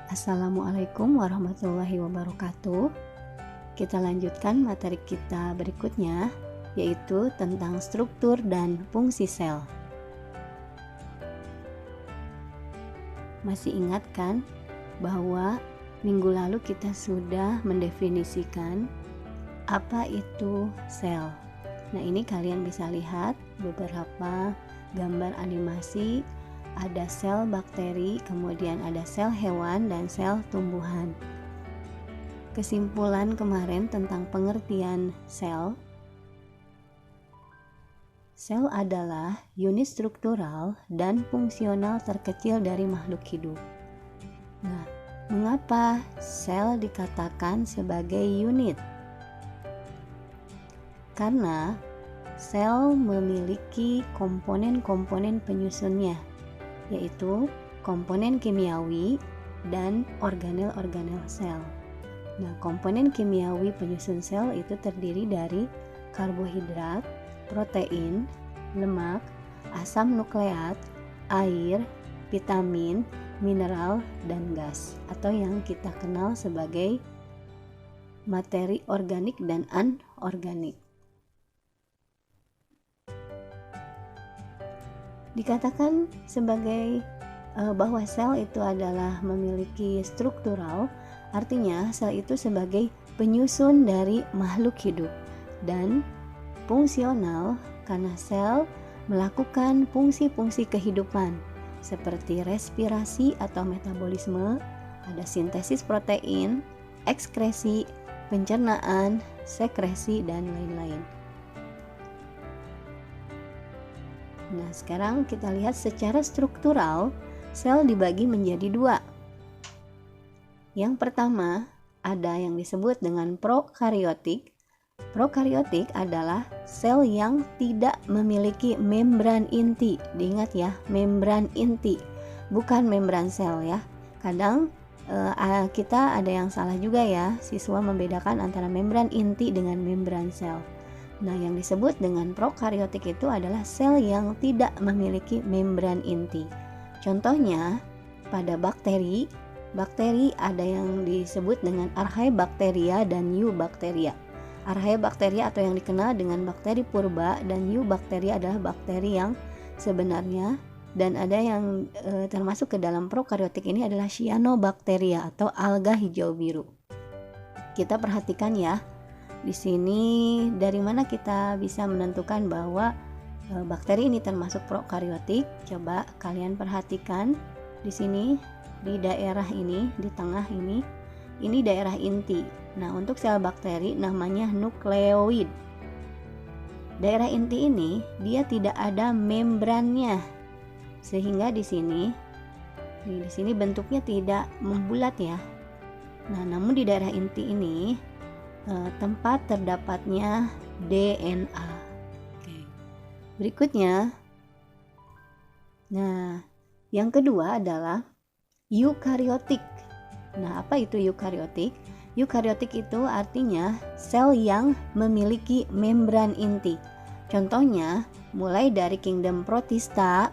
Assalamualaikum warahmatullahi wabarakatuh. Kita lanjutkan materi kita berikutnya, yaitu tentang struktur dan fungsi sel. Masih ingat kan bahwa minggu lalu kita sudah mendefinisikan apa itu sel. Nah, ini kalian bisa lihat beberapa gambar animasi. Ada sel bakteri, kemudian ada sel hewan dan sel tumbuhan. Kesimpulan kemarin tentang pengertian sel. Sel adalah unit struktural dan fungsional terkecil dari makhluk hidup. Nah, mengapa sel dikatakan sebagai unit? Karena sel memiliki komponen-komponen penyusunnya, yaitu komponen kimiawi dan organel-organel sel. Nah, komponen kimiawi penyusun sel itu terdiri dari karbohidrat, protein, lemak, asam nukleat, air, vitamin, mineral, dan gas, atau yang kita kenal sebagai materi organik dan anorganik. Dikatakan sebagai bahwa sel itu adalah memiliki struktural, artinya sel itu sebagai penyusun dari makhluk hidup, dan fungsional karena sel melakukan fungsi-fungsi kehidupan seperti respirasi atau metabolisme, ada sintesis protein, ekskresi, pencernaan, sekresi, dan lain-lain. Nah, sekarang kita lihat secara struktural, sel dibagi menjadi dua. Yang pertama, ada yang disebut dengan prokariotik. Prokariotik adalah sel yang tidak memiliki membran inti. Diingat ya, membran inti, bukan membran sel ya. Kadang kita ada yang salah juga ya, siswa membedakan antara membran inti dengan membran sel. Nah, yang disebut dengan prokariotik itu adalah sel yang tidak memiliki membran inti. Contohnya, pada bakteri ada yang disebut dengan Archaebacteria dan Eubacteria. Archaebacteria atau yang dikenal dengan bakteri purba, dan Eubacteria adalah bakteri yang sebenarnya, dan ada yang termasuk ke dalam prokariotik ini adalah Cyanobacteria atau alga hijau biru. Kita perhatikan ya. Di sini dari mana kita bisa menentukan bahwa bakteri ini termasuk prokariotik? Coba kalian perhatikan di sini, di daerah ini, di tengah ini daerah inti. Nah, untuk sel bakteri namanya nukleoid. Daerah inti ini dia tidak ada membrannya, sehingga di sini bentuknya tidak membulat ya. Nah, namun di daerah inti ini tempat terdapatnya DNA. Oke. Berikutnya, nah, yang kedua adalah eukariotik. Nah, apa itu eukariotik? Eukariotik itu artinya sel yang memiliki membran inti. Contohnya, mulai dari kingdom protista,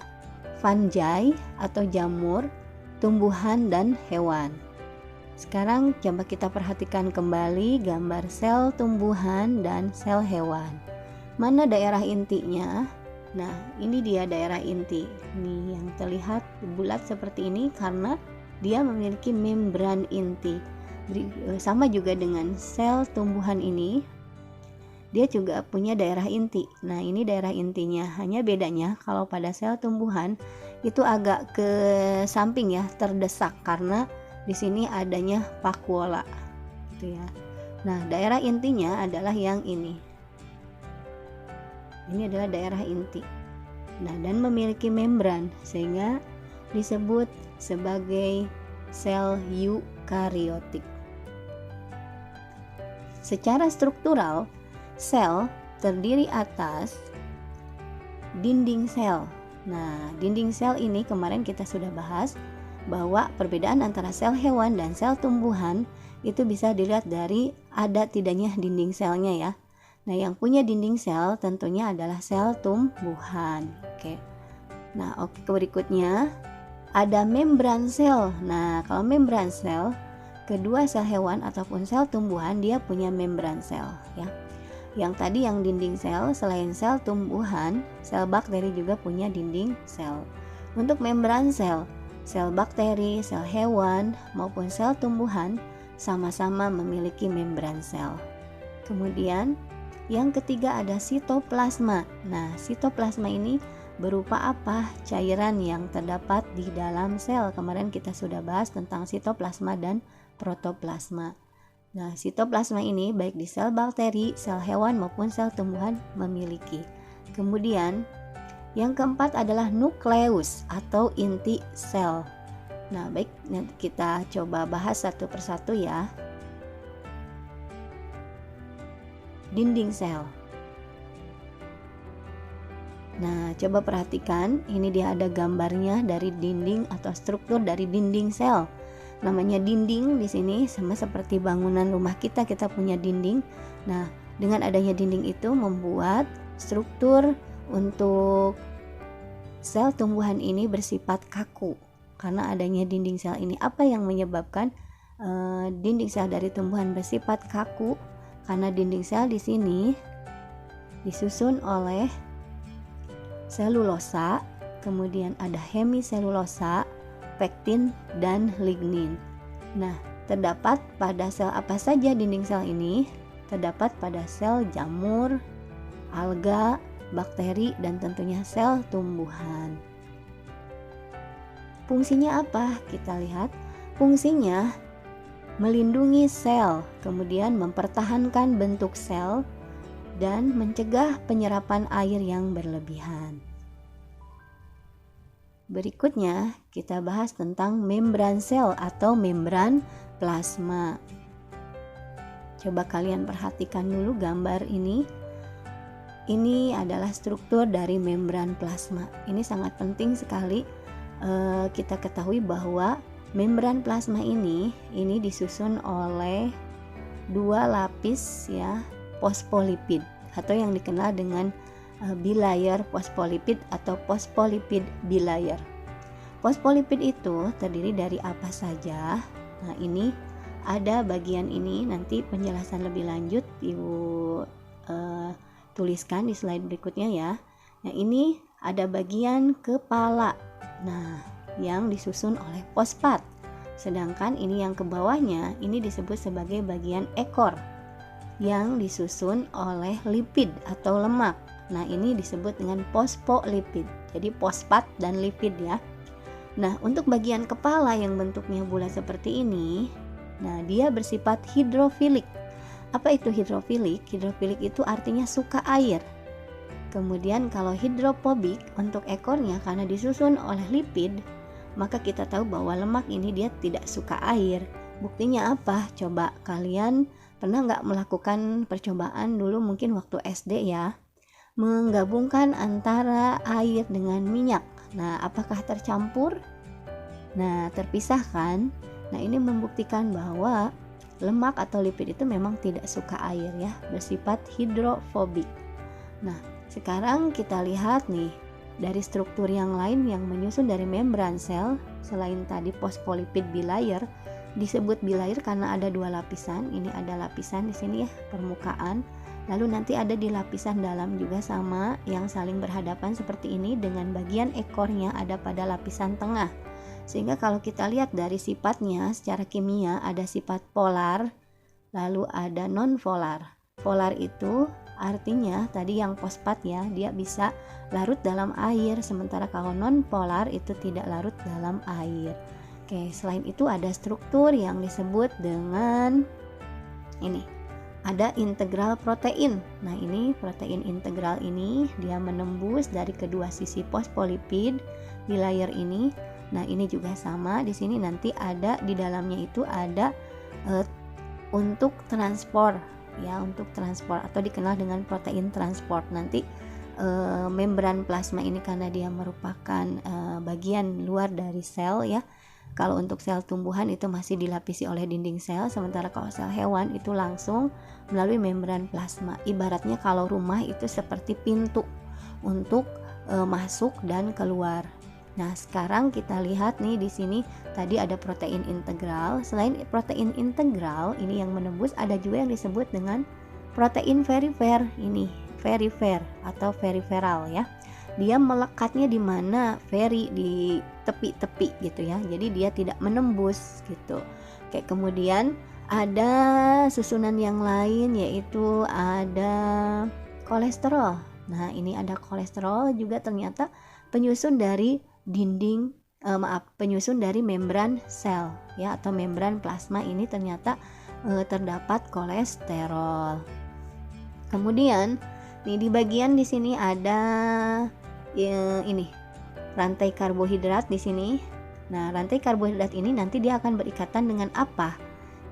fungi atau jamur, tumbuhan, dan hewan. Sekarang coba kita perhatikan kembali gambar sel tumbuhan dan sel hewan. Mana daerah intinya? Nah, ini dia daerah inti. Ini yang terlihat bulat seperti ini karena dia memiliki membran inti. Sama juga dengan sel tumbuhan ini, dia juga punya daerah inti. Nah, ini daerah intinya. Hanya bedanya kalau pada sel tumbuhan itu agak ke samping ya, terdesak karena di sini adanya vakuola, gitu ya. Nah, daerah intinya adalah yang ini. Ini adalah daerah inti. Nah, dan memiliki membran sehingga disebut sebagai sel eukariotik. Secara struktural, sel terdiri atas dinding sel. Nah, dinding sel ini kemarin kita sudah bahas bahwa perbedaan antara sel hewan dan sel tumbuhan itu bisa dilihat dari ada tidaknya dinding selnya ya. Nah, yang punya dinding sel tentunya adalah sel tumbuhan. Oke. Nah, berikutnya ada membran sel. Nah, kalau membran sel, kedua sel hewan ataupun sel tumbuhan dia punya membran sel ya. Yang tadi yang dinding sel, selain sel tumbuhan, sel bakteri juga punya dinding sel. Untuk membran sel, sel bakteri, sel hewan maupun sel tumbuhan sama-sama memiliki membran sel. Kemudian yang ketiga ada sitoplasma. Nah, sitoplasma ini berupa apa? Cairan yang terdapat di dalam sel. Kemarin kita sudah bahas tentang sitoplasma dan protoplasma. Nah, sitoplasma ini baik di sel bakteri, sel hewan maupun sel tumbuhan memiliki. Kemudian yang keempat adalah nukleus atau inti sel. Nah, baik, nanti kita coba bahas satu persatu ya. Dinding sel. Nah, coba perhatikan, ini dia ada gambarnya dari dinding atau struktur dari dinding sel. Namanya dinding di sini sama seperti bangunan rumah kita punya dinding. Nah, dengan adanya dinding itu membuat struktur untuk sel tumbuhan ini bersifat kaku. Karena adanya dinding sel ini, apa yang menyebabkan dinding sel dari tumbuhan bersifat kaku? Karena dinding sel di sini disusun oleh selulosa, kemudian ada hemiselulosa, pektin, dan lignin. Nah, terdapat pada sel apa saja dinding sel ini? Terdapat pada sel jamur, alga, bakteri, dan tentunya sel tumbuhan. Fungsinya apa? Kita lihat. Fungsinya melindungi sel, kemudian mempertahankan bentuk sel, dan mencegah penyerapan air yang berlebihan. Berikutnya kita bahas tentang membran sel atau membran plasma. Coba kalian perhatikan dulu gambar ini. Ini adalah struktur dari membran plasma. Ini sangat penting sekali kita ketahui bahwa membran plasma ini disusun oleh dua lapis ya, fosfolipid atau yang dikenal dengan bilayer fosfolipid atau fosfolipid bilayer. Fosfolipid itu terdiri dari apa saja? Nah, ini ada bagian ini, nanti penjelasan lebih lanjut Ibu tuliskan di slide berikutnya ya. Nah, ini ada bagian kepala. Nah, yang disusun oleh fosfat. Sedangkan ini yang ke bawahnya ini disebut sebagai bagian ekor yang disusun oleh lipid atau lemak. Nah, ini disebut dengan fosfolipid. Jadi fosfat dan lipid ya. Nah, untuk bagian kepala yang bentuknya bulat seperti ini, nah dia bersifat hidrofilik. Apa itu hidrofilik? Hidrofilik itu artinya suka air. Kemudian kalau hidrofobik untuk ekornya karena disusun oleh lipid, maka kita tahu bahwa lemak ini dia tidak suka air. Buktinya apa? Coba kalian pernah nggak melakukan percobaan dulu mungkin waktu SD ya, menggabungkan antara air dengan minyak. Nah, apakah tercampur? Nah, terpisah kan? Nah, ini membuktikan bahwa lemak atau lipid itu memang tidak suka air ya, bersifat hidrofobik. Nah, sekarang kita lihat nih dari struktur yang lain yang menyusun dari membran sel. Selain tadi fosfolipid bilayer, disebut bilayer karena ada dua lapisan. Ini ada lapisan di sini ya, permukaan. Lalu nanti ada di lapisan dalam juga sama yang saling berhadapan seperti ini, dengan bagian ekornya ada pada lapisan tengah. Sehingga kalau kita lihat dari sifatnya secara kimia ada sifat polar, lalu ada non polar. Polar itu artinya tadi yang fosfat ya, dia bisa larut dalam air, sementara kalau non polar itu tidak larut dalam air. Oke, selain itu ada struktur yang disebut dengan ini. Ada integral protein. Nah, ini protein integral ini dia menembus dari kedua sisi fosfolipid bilayer ini. Nah, ini juga sama. Di sini nanti ada di dalamnya itu ada untuk transport ya, untuk transport atau dikenal dengan protein transport. Nanti membran plasma ini karena dia merupakan bagian luar dari sel ya. Kalau untuk sel tumbuhan itu masih dilapisi oleh dinding sel, sementara kalau sel hewan itu langsung melalui membran plasma. Ibaratnya kalau rumah itu seperti pintu untuk masuk dan keluar. Nah, sekarang kita lihat nih di sini tadi ada protein integral. Selain protein integral, ini yang menembus ada juga yang disebut dengan protein perifer. Ini perifer atau periferal ya. Dia melekatnya di mana? Di tepi-tepi gitu ya. Jadi dia tidak menembus gitu. Kayak kemudian ada susunan yang lain yaitu ada kolesterol. Nah, ini ada kolesterol juga ternyata penyusun dari penyusun dari membran sel ya, atau membran plasma ini ternyata terdapat kolesterol. Kemudian nih di bagian di sini ada ini rantai karbohidrat di sini. Nah, rantai karbohidrat ini nanti dia akan berikatan dengan apa?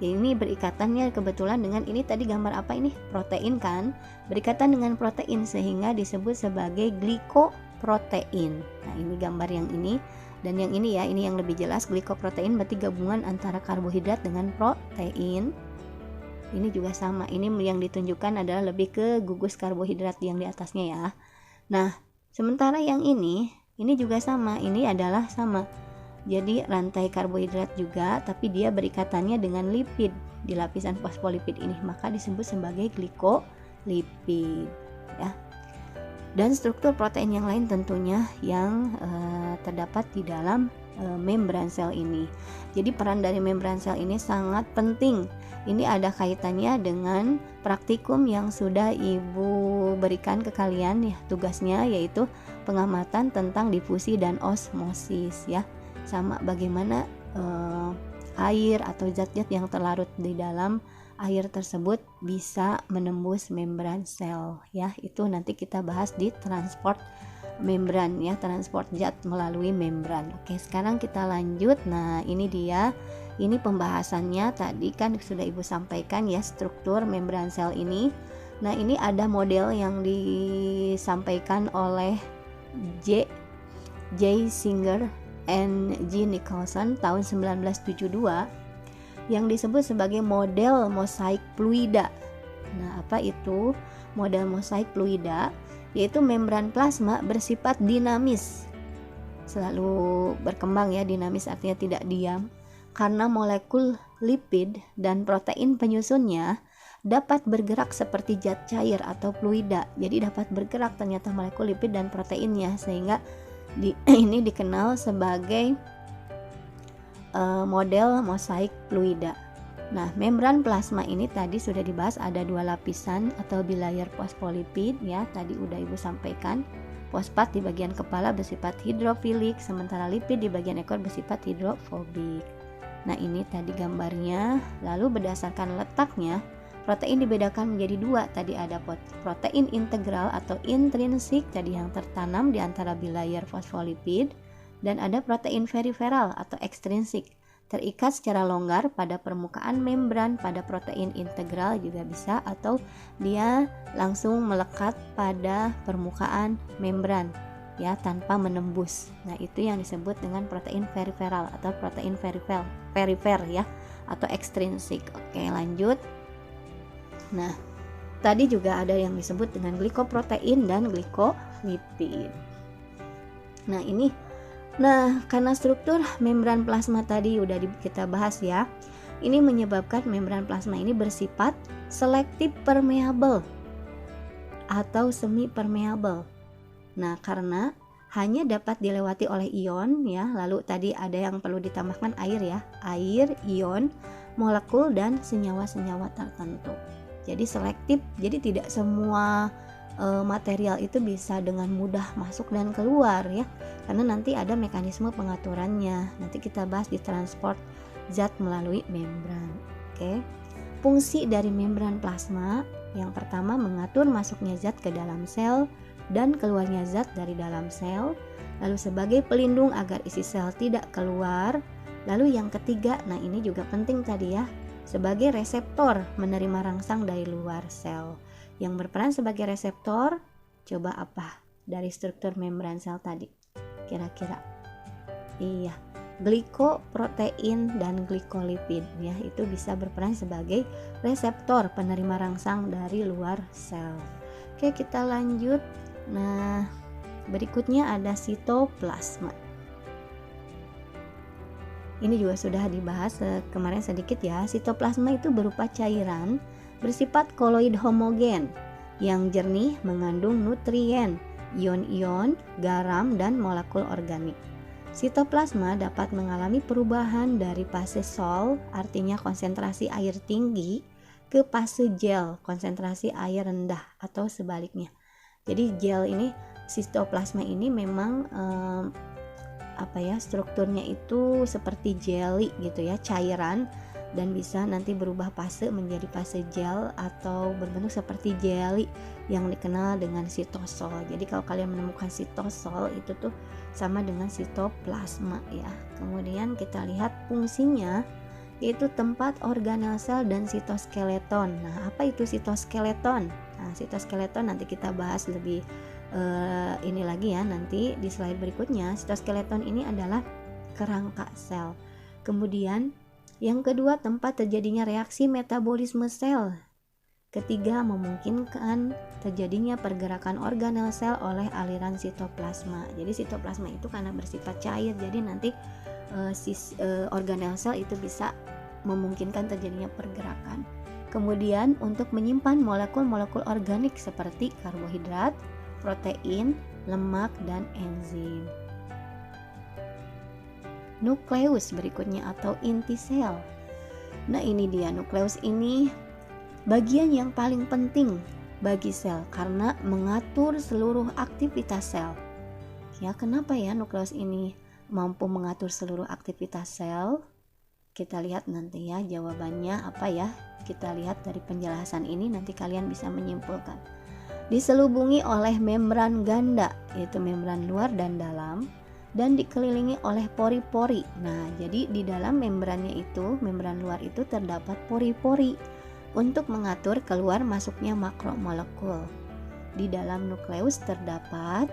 Ya, ini berikatannya kebetulan dengan ini tadi gambar apa ini? Protein kan? Berikatan dengan protein sehingga disebut sebagai glikoprotein. Nah, ini gambar yang ini dan yang ini ya, ini yang lebih jelas. Glikoprotein berarti gabungan antara karbohidrat dengan protein. Ini juga sama. Ini yang ditunjukkan adalah lebih ke gugus karbohidrat yang di atasnya ya. Nah, sementara yang ini juga sama. Ini adalah sama. Jadi rantai karbohidrat juga, tapi dia berikatannya dengan lipid di lapisan fosfolipid ini, maka disebut sebagai glikolipid ya. Dan struktur protein yang lain tentunya yang terdapat di dalam membran sel ini. Jadi peran dari membran sel ini sangat penting. Ini ada kaitannya dengan praktikum yang sudah Ibu berikan ke kalian ya, tugasnya yaitu pengamatan tentang difusi dan osmosis ya. Sama bagaimana air atau zat-zat yang terlarut di dalam air tersebut bisa menembus membran sel ya. Itu nanti kita bahas di transport membran ya, transport zat melalui membran. Oke, sekarang kita lanjut. Nah, ini dia. Ini pembahasannya tadi kan sudah Ibu sampaikan ya, struktur membran sel ini. Nah, ini ada model yang disampaikan oleh J. Singer and G. Nicholson tahun 1972 yang disebut sebagai model mosaik fluida. Nah, apa itu model mosaik fluida? Yaitu membran plasma bersifat dinamis, selalu berkembang ya, dinamis artinya tidak diam, karena molekul lipid dan protein penyusunnya dapat bergerak seperti zat cair atau fluida. Jadi dapat bergerak ternyata molekul lipid dan proteinnya, sehingga ini dikenal sebagai model mosaik fluida. Nah, membran plasma ini tadi sudah dibahas, ada dua lapisan atau bilayer fosfolipid ya, tadi udah Ibu sampaikan. Fosfat di bagian kepala bersifat hidrofilik, sementara lipid di bagian ekor bersifat hidrofobik. Nah, ini tadi gambarnya. Lalu berdasarkan letaknya, protein dibedakan menjadi dua. Tadi ada protein integral atau intrinsik tadi yang tertanam di antara bilayer fosfolipid, dan ada protein periferal atau ekstrinsik terikat secara longgar pada permukaan membran. Pada protein integral juga bisa, atau dia langsung melekat pada permukaan membran ya, tanpa menembus. Nah, itu yang disebut dengan protein periferal atau protein perifer ya, atau ekstrinsik. Oke, lanjut. Nah, tadi juga ada yang disebut dengan glikoprotein dan glikolipid. Nah, karena struktur membran plasma tadi udah kita bahas ya, ini menyebabkan membran plasma ini bersifat selektif permeable atau semi permeable. Nah, karena hanya dapat dilewati oleh ion ya. Lalu tadi ada yang perlu ditambahkan air ya, air, ion, molekul dan senyawa-senyawa tertentu. Jadi selektif, jadi tidak semua material itu bisa dengan mudah masuk dan keluar ya, karena nanti ada mekanisme pengaturannya. Nanti kita bahas di transport zat melalui membran. Oke. Fungsi dari membran plasma yang pertama mengatur masuknya zat ke dalam sel dan keluarnya zat dari dalam sel. Lalu sebagai pelindung agar isi sel tidak keluar. Lalu yang ketiga, nah ini juga penting tadi ya, sebagai reseptor menerima rangsang dari luar sel. Yang berperan sebagai reseptor, coba apa dari struktur membran sel tadi? Kira-kira? Iya, glikoprotein dan glikolipid ya, itu bisa berperan sebagai reseptor penerima rangsang dari luar sel. Oke, kita lanjut. Nah, berikutnya ada sitoplasma. Ini juga sudah dibahas kemarin sedikit ya. Sitoplasma itu berupa cairan bersifat koloid homogen yang jernih, mengandung nutrien, ion-ion, garam, dan molekul organik. Sitoplasma dapat mengalami perubahan dari fase sol, artinya konsentrasi air tinggi, ke fase gel, konsentrasi air rendah, atau sebaliknya. Jadi gel ini, sitoplasma ini memang strukturnya itu seperti jelly gitu ya, cairan, dan bisa nanti berubah fase menjadi fase gel atau berbentuk seperti jelly yang dikenal dengan sitosol. Jadi kalau kalian menemukan sitosol itu tuh sama dengan sitoplasma ya. Kemudian kita lihat fungsinya, yaitu tempat organel sel dan sitoskeleton. Nah, apa itu sitoskeleton? Nah, sitoskeleton nanti kita bahas lebih ini lagi ya, nanti di slide berikutnya. Sitoskeleton ini adalah kerangka sel. Kemudian yang kedua, tempat terjadinya reaksi metabolisme sel. Ketiga, memungkinkan terjadinya pergerakan organel sel oleh aliran sitoplasma. Jadi sitoplasma itu karena bersifat cair, jadi nanti organel sel itu bisa memungkinkan terjadinya pergerakan. Kemudian untuk menyimpan molekul-molekul organik seperti karbohidrat, protein, lemak, dan enzim. Nukleus berikutnya atau inti sel. Nah, ini dia nukleus ini bagian yang paling penting bagi sel karena mengatur seluruh aktivitas sel. Ya, kenapa ya nukleus ini mampu mengatur seluruh aktivitas sel? Kita lihat nanti ya jawabannya apa ya. Kita lihat dari penjelasan ini nanti kalian bisa menyimpulkan. Diselubungi oleh membran ganda, yaitu membran luar dan dalam, dan dikelilingi oleh pori-pori. Nah, jadi di dalam membran luar itu terdapat pori-pori untuk mengatur keluar masuknya makromolekul. Di dalam nukleus terdapat,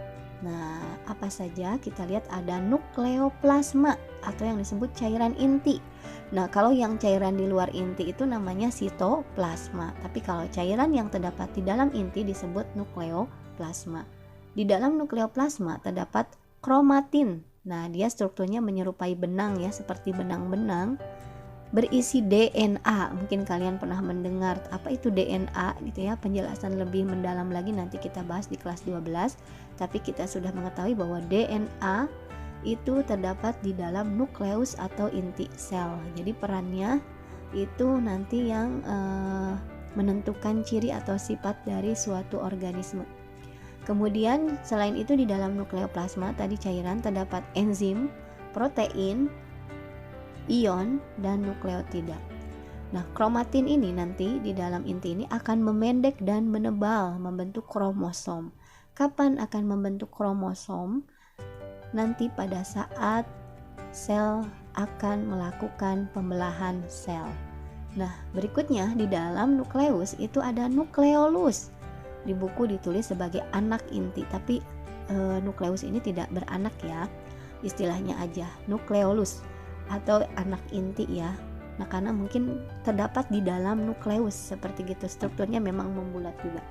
apa saja? Kita lihat ada nukleoplasma atau yang disebut cairan inti. Nah, kalau yang cairan di luar inti itu namanya sitoplasma. Tapi kalau cairan yang terdapat di dalam inti disebut nukleoplasma. Di dalam nukleoplasma terdapat kromatin. Nah, dia strukturnya menyerupai benang ya, seperti benang-benang berisi DNA. Mungkin kalian pernah mendengar apa itu DNA gitu ya. Penjelasan lebih mendalam lagi nanti kita bahas di kelas 12. Tapi kita sudah mengetahui bahwa DNA itu terdapat di dalam nukleus atau inti sel. Jadi perannya itu nanti yang menentukan ciri atau sifat dari suatu organisme. Kemudian selain itu di dalam nukleoplasma tadi cairan terdapat enzim, protein, ion, dan nukleotida. Nah, kromatin ini nanti di dalam inti ini akan memendek dan menebal membentuk kromosom. Kapan akan membentuk kromosom? Nanti pada saat sel akan melakukan pembelahan sel. Nah, berikutnya di dalam nukleus itu ada nukleolus. Di buku ditulis sebagai anak inti, tapi nukleus ini tidak beranak ya. Istilahnya aja nukleolus atau anak inti ya. Nah, karena mungkin terdapat di dalam nukleus seperti gitu, strukturnya memang membulat juga.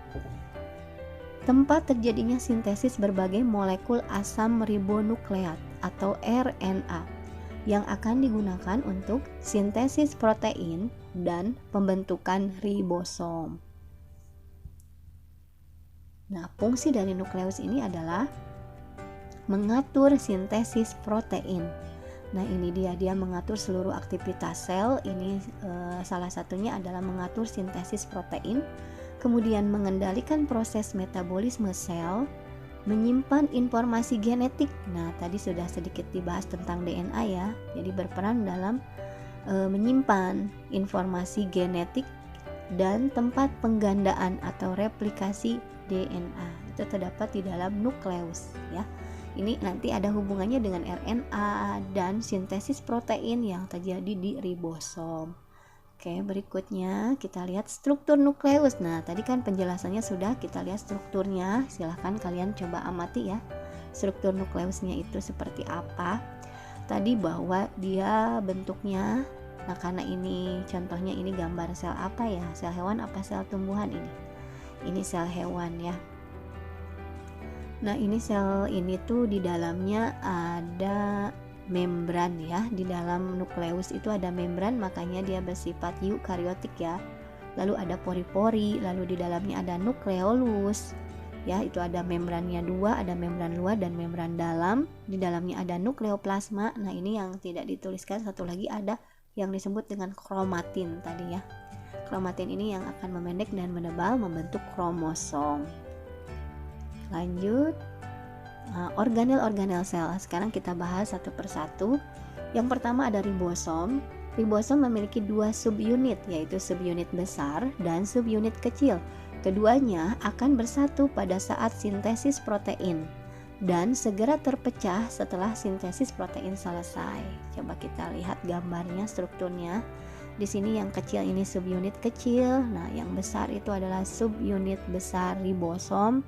Tempat terjadinya sintesis berbagai molekul asam ribonukleat atau RNA yang akan digunakan untuk sintesis protein dan pembentukan ribosom. Nah, fungsi dari nukleus ini adalah mengatur sintesis protein. Nah, ini dia mengatur seluruh aktivitas sel. Ini salah satunya adalah mengatur sintesis protein. Kemudian mengendalikan proses metabolisme sel, menyimpan informasi genetik. Nah, tadi sudah sedikit dibahas tentang DNA ya. Jadi berperan dalam menyimpan informasi genetik dan tempat penggandaan atau replikasi DNA. Itu terdapat di dalam nukleus ya. Ini nanti ada hubungannya dengan RNA dan sintesis protein yang terjadi di ribosom. Oke, berikutnya kita lihat struktur nukleus. Nah, tadi kan penjelasannya sudah, kita lihat strukturnya. Silahkan kalian coba amati ya. Struktur nukleusnya itu seperti apa. Tadi bahwa dia bentuknya, nah karena ini contohnya ini gambar sel apa ya? Sel hewan apa sel tumbuhan ini? Ini sel hewan ya. Nah, ini sel ini tuh di dalamnya ada membran ya. Di dalam nukleus itu ada membran, makanya dia bersifat eukariotik ya. Lalu ada pori-pori, lalu di dalamnya ada nukleolus ya, itu ada membrannya dua, ada membran luar dan membran dalam. Di dalamnya ada nukleoplasma. Nah ini yang tidak dituliskan, satu lagi ada yang disebut dengan kromatin tadi ya. Kromatin ini yang akan memendek dan menebal membentuk kromosom. Lanjut, organel-organel sel. Sekarang kita bahas satu persatu. Yang pertama ada ribosom. Ribosom memiliki dua subunit, yaitu subunit besar dan subunit kecil. Keduanya akan bersatu pada saat sintesis protein dan segera terpecah setelah sintesis protein selesai. Coba kita lihat gambarnya, strukturnya. Di sini yang kecil ini subunit kecil. Nah, yang besar itu adalah subunit besar ribosom.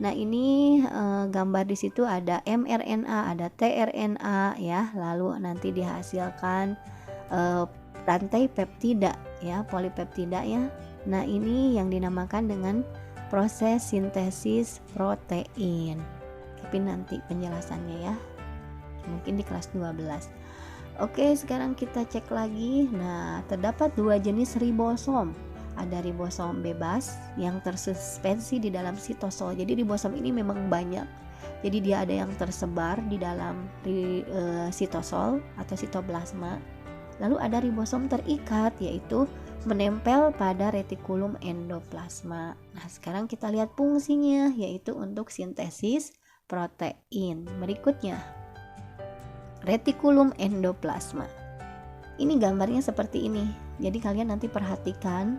Nah, ini gambar di situ ada mRNA, ada tRNA ya. Lalu nanti dihasilkan rantai peptida ya, polipeptida ya. Nah, ini yang dinamakan dengan proses sintesis protein. Tapi nanti penjelasannya ya, mungkin di kelas 12. Oke, sekarang kita cek lagi. Nah, terdapat dua jenis ribosom. Ada ribosom bebas yang tersuspensi di dalam sitosol. Jadi ribosom ini memang banyak. Jadi dia ada yang tersebar di dalam sitosol atau sitoplasma. Lalu ada ribosom terikat, yaitu menempel pada retikulum endoplasma. Nah, sekarang kita lihat fungsinya, yaitu untuk sintesis protein. Berikutnya, retikulum endoplasma. Ini gambarnya seperti ini. Jadi kalian nanti perhatikan,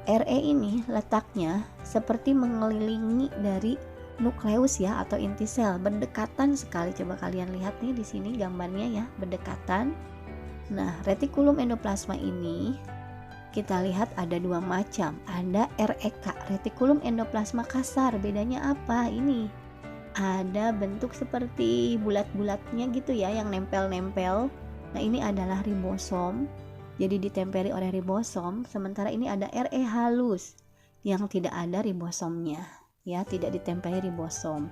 RE ini letaknya seperti mengelilingi dari nukleus ya, atau inti sel, berdekatan sekali. Coba kalian lihat nih di sini gambarnya ya, berdekatan. Nah, retikulum endoplasma ini kita lihat ada dua macam. Ada REK, retikulum endoplasma kasar. Bedanya apa? Ini ada bentuk seperti bulat-bulatnya gitu ya, yang nempel-nempel. Nah, ini adalah ribosom. Jadi ditempeli oleh ribosom. Sementara ini ada RE halus yang tidak ada ribosomnya ya, tidak ditempeli ribosom.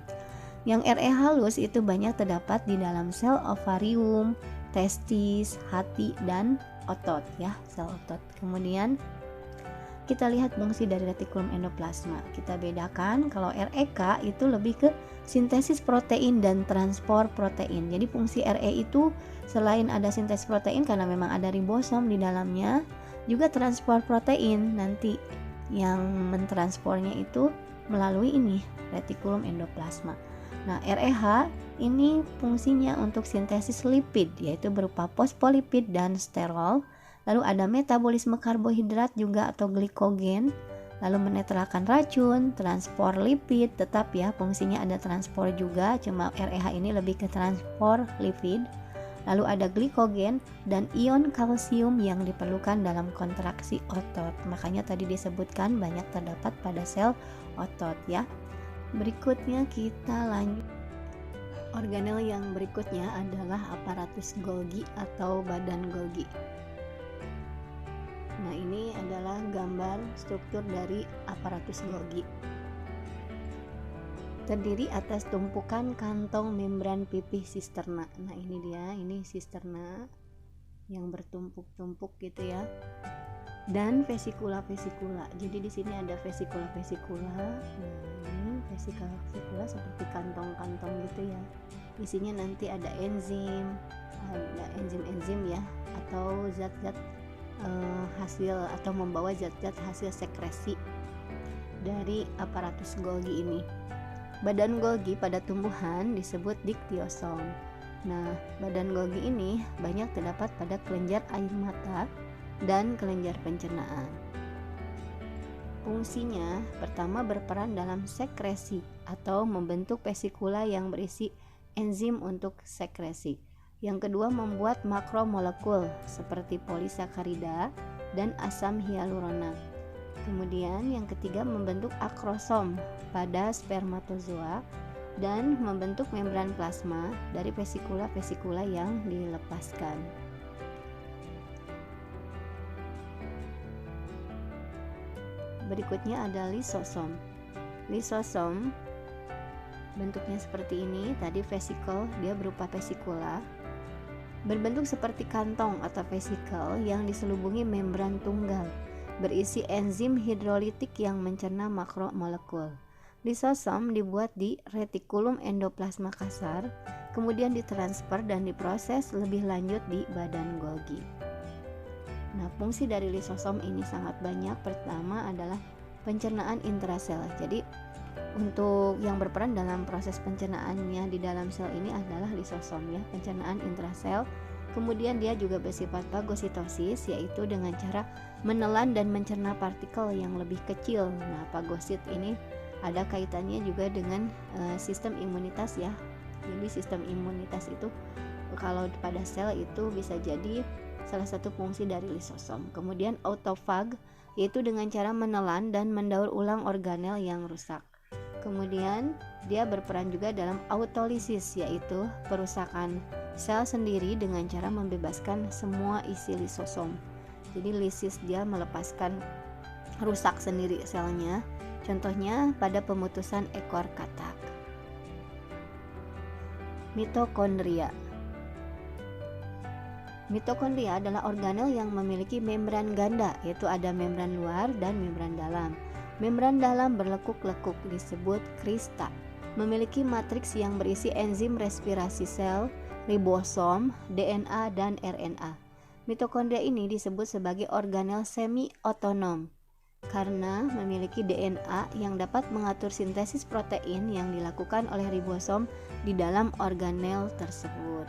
Yang RE halus itu banyak terdapat di dalam sel ovarium, testis, hati, dan otot ya, sel otot. Kemudian kita lihat fungsi dari retikulum endoplasma. Kita bedakan, kalau REK itu lebih ke sintesis protein dan transport protein. Jadi fungsi RE itu selain ada sintesis protein karena memang ada ribosom di dalamnya, juga transport protein. Nanti yang mentransportnya itu melalui ini, retikulum endoplasma. Nah, REH ini fungsinya untuk sintesis lipid, yaitu berupa fosfolipid dan sterol. Lalu ada metabolisme karbohidrat juga atau glikogen. Lalu menetralkan racun, transport lipid, tetap ya fungsinya ada transport juga, cuma REH ini lebih ke transport lipid. Lalu ada glikogen dan ion kalsium yang diperlukan dalam kontraksi otot. Makanya tadi disebutkan banyak terdapat pada sel otot ya. Berikutnya kita lanjut. Organel yang berikutnya adalah aparatus Golgi atau badan Golgi. Nah, ini adalah gambar struktur dari aparatus Golgi. Terdiri atas tumpukan kantong membran pipih sisterna. Nah, ini dia, ini sisterna yang bertumpuk-tumpuk gitu ya. Dan vesikula-vesikula. Jadi di sini ada vesikula-vesikula. Ini vesikula-vesikula seperti kantong-kantong gitu ya. Isinya nanti ada enzim ya, atau zat-zat hasil atau membawa zat-zat hasil sekresi dari aparatus Golgi ini. Badan Golgi pada tumbuhan disebut diktiosom. Nah, badan Golgi ini banyak terdapat pada kelenjar air mata dan kelenjar pencernaan. Fungsinya pertama berperan dalam sekresi atau membentuk vesikula yang berisi enzim untuk sekresi. Yang kedua membuat makromolekul seperti polisakarida dan asam hyaluronat. Kemudian yang ketiga membentuk akrosom pada spermatozoa dan membentuk membran plasma dari vesikula-vesikula yang dilepaskan. Berikutnya ada lisosom. Lisosom bentuknya seperti ini. Tadi vesikel, dia berupa vesikula. Berbentuk seperti kantong atau vesikel yang diselubungi membran tunggal, berisi enzim hidrolitik yang mencerna makromolekul. Lisosom dibuat di retikulum endoplasma kasar, kemudian ditransfer dan diproses lebih lanjut di badan Golgi. Nah, fungsi dari lisosom ini sangat banyak. Pertama adalah pencernaan intrasel. Jadi, untuk yang berperan dalam proses pencernaannya di dalam sel ini adalah lisosom ya, pencernaan intrasel. Kemudian dia juga bersifat fagositosis, yaitu dengan cara menelan dan mencerna partikel yang lebih kecil. Nah, fagosit ini ada kaitannya juga dengan sistem imunitas ya. Jadi sistem imunitas itu kalau pada sel itu bisa jadi salah satu fungsi dari lisosom. Kemudian autofag, yaitu dengan cara menelan dan mendaur ulang organel yang rusak. Kemudian dia berperan juga dalam autolisis, yaitu perusakan sel sendiri dengan cara membebaskan semua isi lisosom. Jadi lisis dia melepaskan, rusak sendiri selnya. Contohnya pada pemutusan ekor katak. Mitokondria. Mitokondria adalah organel yang memiliki membran ganda, yaitu ada membran luar dan membran dalam. Membran dalam berlekuk-lekuk disebut krista, memiliki matriks yang berisi enzim respirasi sel, ribosom, DNA, dan RNA. Mitokondria ini disebut sebagai organel semi-otonom karena memiliki DNA yang dapat mengatur sintesis protein yang dilakukan oleh ribosom di dalam organel tersebut.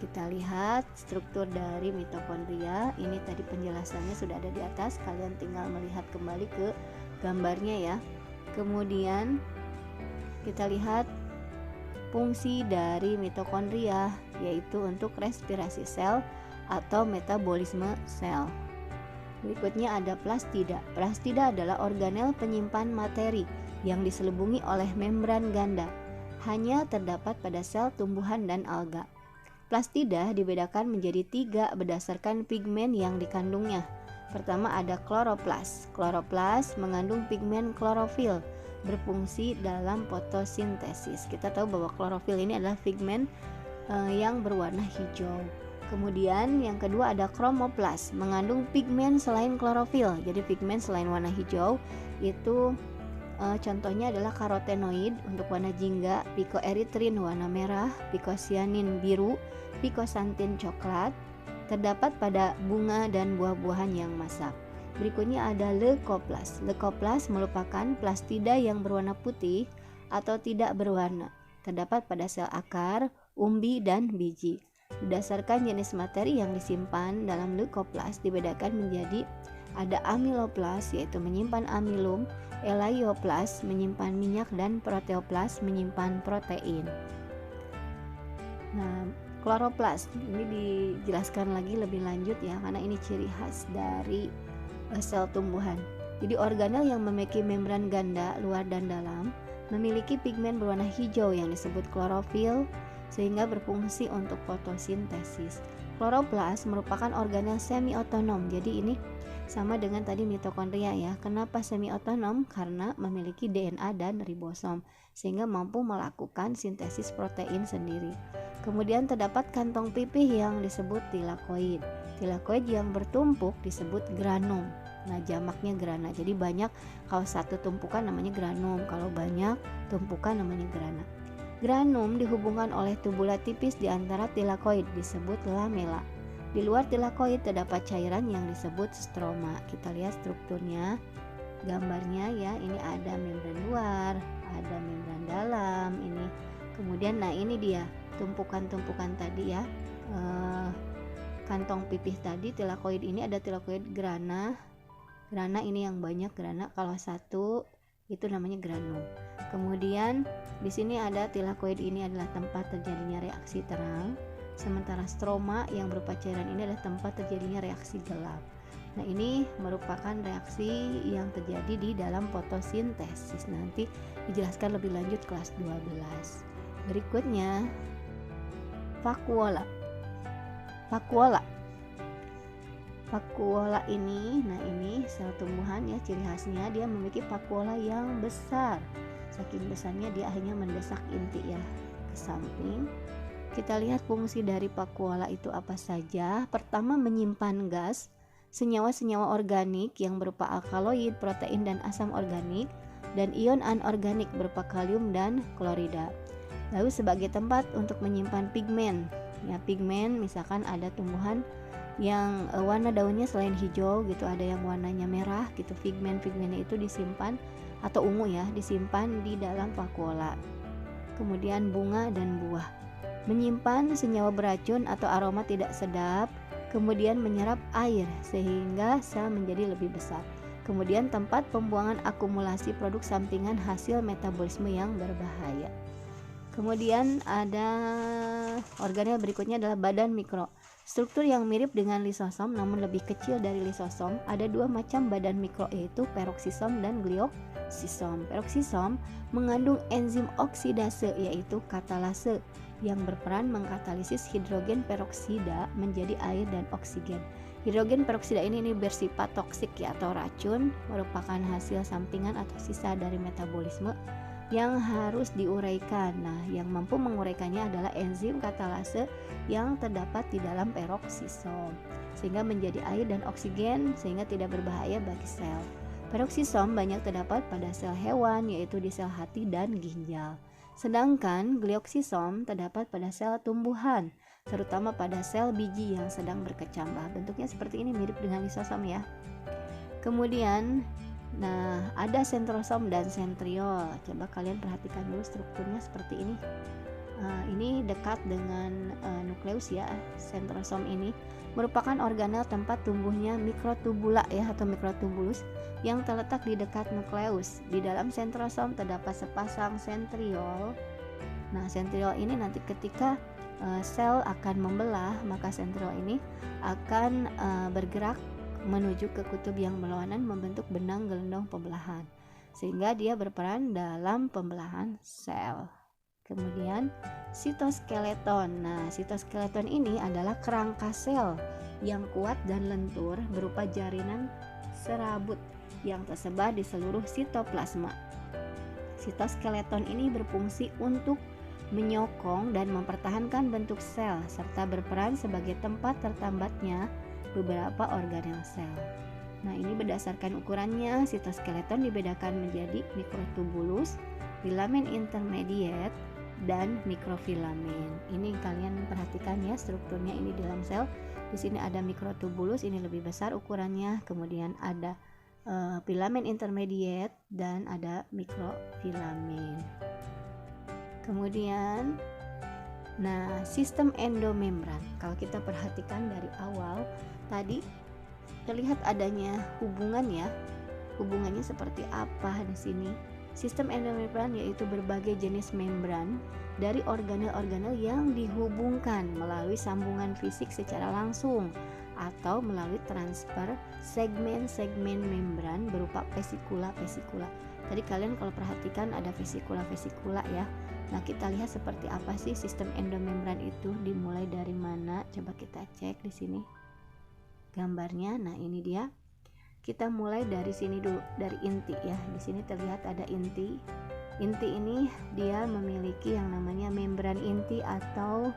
Kita lihat struktur dari mitokondria. Ini tadi penjelasannya sudah ada di atas, kalian tinggal melihat kembali ke gambarnya ya. Kemudian kita lihat fungsi dari mitokondria, yaitu untuk respirasi sel atau metabolisme sel. Berikutnya ada plastida. Plastida adalah organel penyimpan materi yang diselubungi oleh membran ganda. Hanya terdapat pada sel tumbuhan dan alga. Plastida dibedakan menjadi 3 berdasarkan pigmen yang dikandungnya. Pertama ada kloroplas. Kloroplas mengandung pigmen klorofil, berfungsi dalam fotosintesis. Kita tahu bahwa klorofil ini adalah pigmen yang berwarna hijau. Kemudian yang kedua ada kromoplas, mengandung pigmen selain klorofil. Jadi pigmen selain warna hijau itu contohnya adalah karotenoid untuk warna jingga, pikoeritrin warna merah, pikosianin biru, pikosantin coklat, terdapat pada bunga dan buah-buahan yang masak. Berikutnya ada leukoplas. Leukoplas merupakan plastida yang berwarna putih atau tidak berwarna, terdapat pada sel akar, umbi, dan biji. Berdasarkan jenis materi yang disimpan dalam leukoplas dibedakan menjadi ada amiloplas, yaitu menyimpan amilum, elaioplas menyimpan minyak, dan proteoplas menyimpan protein. Nah, kloroplas ini dijelaskan lagi lebih lanjut ya, karena ini ciri khas dari sel tumbuhan. Jadi organel yang memiliki membran ganda luar dan dalam memiliki pigmen berwarna hijau yang disebut klorofil sehingga berfungsi untuk fotosintesis. Kloroplas merupakan organel semi-otonom. Jadi ini sama dengan tadi mitokondria ya. Kenapa semi-otonom? Karena memiliki DNA dan ribosom sehingga mampu melakukan sintesis protein sendiri. Kemudian terdapat kantong pipih yang disebut tilakoid. Tilakoid yang bertumpuk disebut granum. Nah, jamaknya grana. Jadi banyak, kalau satu tumpukan namanya granum, kalau banyak tumpukan namanya grana. Granum dihubungkan oleh tubula tipis di antara tilakoid disebut lamela. Di luar tilakoid terdapat cairan yang disebut stroma. Kita lihat strukturnya, gambarnya ya. Ini ada membran luar, ada membran dalam. Ini kemudian, nah ini dia tumpukan-tumpukan tadi ya. Kantong pipih tadi tilakoid ini ada tilakoid grana. Grana ini yang banyak grana. Kalau satu itu namanya granum. Kemudian di sini ada tilakoid, ini adalah tempat terjadinya reaksi terang. Sementara stroma yang berupa cairan ini adalah tempat terjadinya reaksi gelap. Nah, ini merupakan reaksi yang terjadi di dalam fotosintesis. Nanti dijelaskan lebih lanjut kelas 12. Berikutnya vakuola. Vakuola ini, nah ini sel tumbuhan ya, ciri khasnya dia memiliki vakuola yang besar. Saking besarnya dia akhirnya mendesak inti ya ke samping. Kita lihat fungsi dari vakuola itu apa saja. Pertama, menyimpan gas, senyawa-senyawa organik yang berupa alkaloid, protein, dan asam organik, dan ion anorganik berupa kalium dan klorida. Lalu sebagai tempat untuk menyimpan pigmen. Ya, pigmen misalkan ada tumbuhan yang warna daunnya selain hijau gitu, ada yang warnanya merah gitu. Pigmennya itu disimpan, atau ungu ya, disimpan di dalam vakuola. Kemudian bunga dan buah, menyimpan senyawa beracun atau aroma tidak sedap, kemudian menyerap air sehingga sel menjadi lebih besar. Kemudian tempat pembuangan akumulasi produk sampingan hasil metabolisme yang berbahaya. Kemudian ada organel berikutnya adalah badan mikro. Struktur yang mirip dengan lisosom namun lebih kecil dari lisosom. Ada dua macam badan mikro, yaitu peroksisom dan glioksisom. Peroksisom mengandung enzim oksidase yaitu katalase yang berperan mengkatalisis hidrogen peroksida menjadi air dan oksigen. Hidrogen peroksida ini bersifat toksik ya, atau racun, merupakan hasil sampingan atau sisa dari metabolisme yang harus diuraikan. Nah, yang mampu menguraikannya adalah enzim katalase yang terdapat di dalam peroksisom, sehingga menjadi air dan oksigen sehingga tidak berbahaya bagi sel. Peroksisom banyak terdapat pada sel hewan, yaitu di sel hati dan ginjal. Sedangkan glioksisom terdapat pada sel tumbuhan, terutama pada sel biji yang sedang berkecambah. Bentuknya seperti ini, mirip dengan lisosom ya. Kemudian ada sentrosom dan sentriol. Coba kalian perhatikan dulu strukturnya seperti ini. Ini dekat dengan nukleus ya. Sentrosom ini merupakan organel tempat tumbuhnya mikrotubula ya, atau mikrotubulus yang terletak di dekat nukleus. Di dalam sentrosom terdapat sepasang sentriol. Nah, sentriol ini nanti ketika sel akan membelah, maka sentriol ini akan bergerak menuju ke kutub yang berlawanan membentuk benang gelendong pembelahan, sehingga dia berperan dalam pembelahan sel. Kemudian sitoskeleton. Nah, sitoskeleton ini adalah kerangka sel yang kuat dan lentur berupa jaringan serabut yang tersebar di seluruh sitoplasma. Sitoskeleton ini berfungsi untuk menyokong dan mempertahankan bentuk sel serta berperan sebagai tempat tertambatnya beberapa organel sel. Nah, ini berdasarkan ukurannya, sitoskeleton dibedakan menjadi mikrotubulus, filamen intermediate, dan mikrofilamen. Ini kalian perhatikan ya strukturnya ini dalam sel. Di sini ada mikrotubulus, ini lebih besar ukurannya. Kemudian ada filamen intermediate dan ada mikrofilamen. Kemudian sistem endomembran. Kalau kita perhatikan dari awal tadi terlihat adanya hubungan ya. Hubungannya seperti apa di sini? Sistem endomembran yaitu berbagai jenis membran dari organel-organel yang dihubungkan melalui sambungan fisik secara langsung atau melalui transfer segmen-segmen membran berupa vesikula-vesikula. Tadi kalian kalau perhatikan ada vesikula-vesikula ya. Nah, kita lihat seperti apa sih sistem endomembran itu, dimulai dari mana? Coba kita cek di sini gambarnya. Nah, ini dia. Kita mulai dari sini dulu, dari inti ya. Di sini terlihat ada inti. Inti ini dia memiliki yang namanya membran inti atau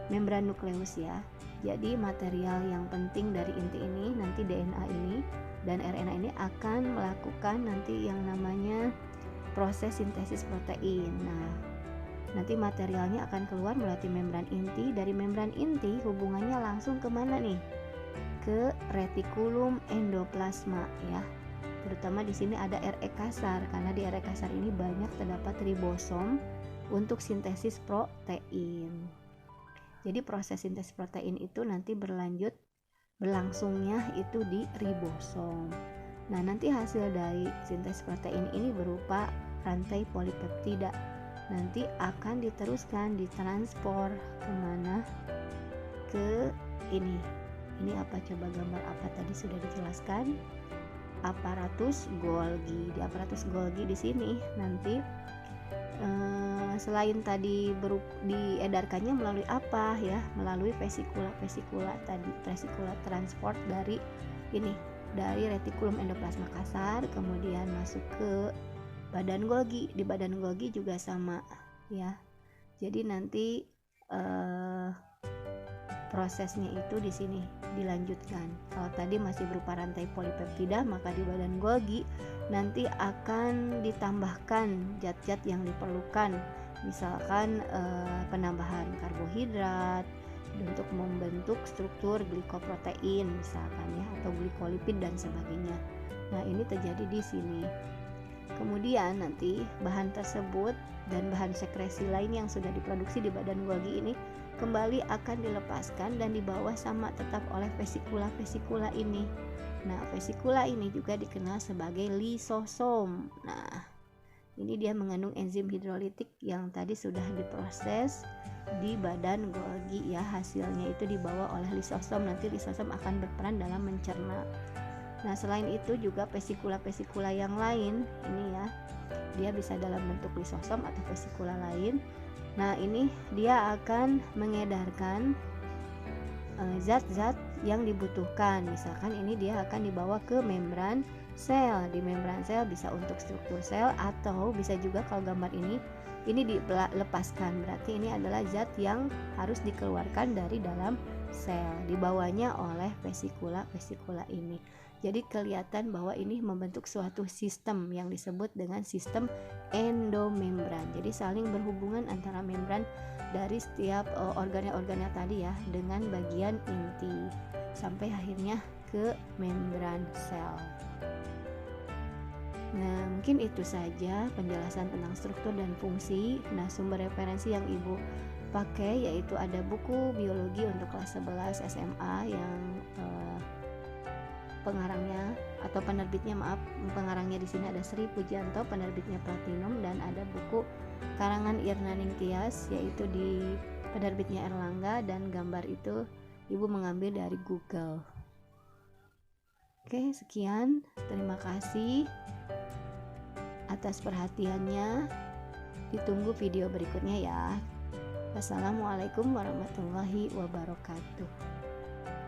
membran nukleus ya. Jadi material yang penting dari inti ini, nanti DNA ini dan RNA ini akan melakukan nanti yang namanya proses sintesis protein. Nah, nanti materialnya akan keluar melalui membran inti. Dari membran inti hubungannya langsung kemana nih? Ke retikulum endoplasma ya. Terutama di sini ada RE kasar, karena di RE kasar ini banyak terdapat ribosom untuk sintesis protein. Jadi proses sintesis protein itu nanti berlangsungnya itu di ribosom. Nah, nanti hasil dari sintesis protein ini berupa rantai polipeptida. Nanti akan diteruskan, ditranspor kemana? Ke ini. Ini apa, coba gambar apa tadi sudah dijelaskan? Aparatus Golgi. Di aparatus Golgi di sini nanti selain tadi diedarkannya melalui apa ya? Melalui vesikula tadi, vesikula transport dari ini, dari retikulum endoplasma kasar, kemudian masuk ke badan Golgi. Di badan Golgi juga sama ya. Jadi nanti eh, prosesnya itu di sini dilanjutkan. Kalau tadi masih berupa rantai polipeptida, maka di badan Golgi nanti akan ditambahkan zat-zat yang diperlukan, misalkan penambahan karbohidrat untuk membentuk struktur glikoprotein misalkan ya, atau glikolipid dan sebagainya. Nah, ini terjadi di sini. Kemudian nanti bahan tersebut dan bahan sekresi lain yang sudah diproduksi di badan Golgi ini kembali akan dilepaskan dan dibawa sama tetap oleh vesikula-vesikula ini. Nah, vesikula ini juga dikenal sebagai lisosom. Nah, ini dia mengandung enzim hidrolitik yang tadi sudah diproses di badan Golgi ya. Hasilnya itu dibawa oleh lisosom. Nanti lisosom akan berperan dalam mencerna. Nah, selain itu juga vesikula-vesikula yang lain ini ya, dia bisa dalam bentuk lisosom atau vesikula lain. Nah, ini dia akan mengedarkan zat-zat yang dibutuhkan. Misalkan ini dia akan dibawa ke membran sel. Di membran sel bisa untuk struktur sel, atau bisa juga kalau gambar ini dilepaskan. Berarti ini adalah zat yang harus dikeluarkan dari dalam sel, dibawanya oleh vesikula-vesikula ini. Jadi kelihatan bahwa ini membentuk suatu sistem yang disebut dengan sistem endomembran. Jadi saling berhubungan antara membran dari setiap organel-organel tadi ya dengan bagian inti sampai akhirnya ke membran sel. Nah, mungkin itu saja penjelasan tentang struktur dan fungsi. Nah, sumber referensi yang Ibu pakai yaitu ada buku biologi untuk kelas 11 SMA yang pengarangnya di sini ada Sri Pujianto, penerbitnya Platinum, dan ada buku karangan Irna Ningtyas yaitu di penerbitnya Erlangga, dan gambar itu Ibu mengambil dari Google. Oke, sekian. Terima kasih atas perhatiannya. Ditunggu video berikutnya ya. Wassalamualaikum warahmatullahi wabarakatuh.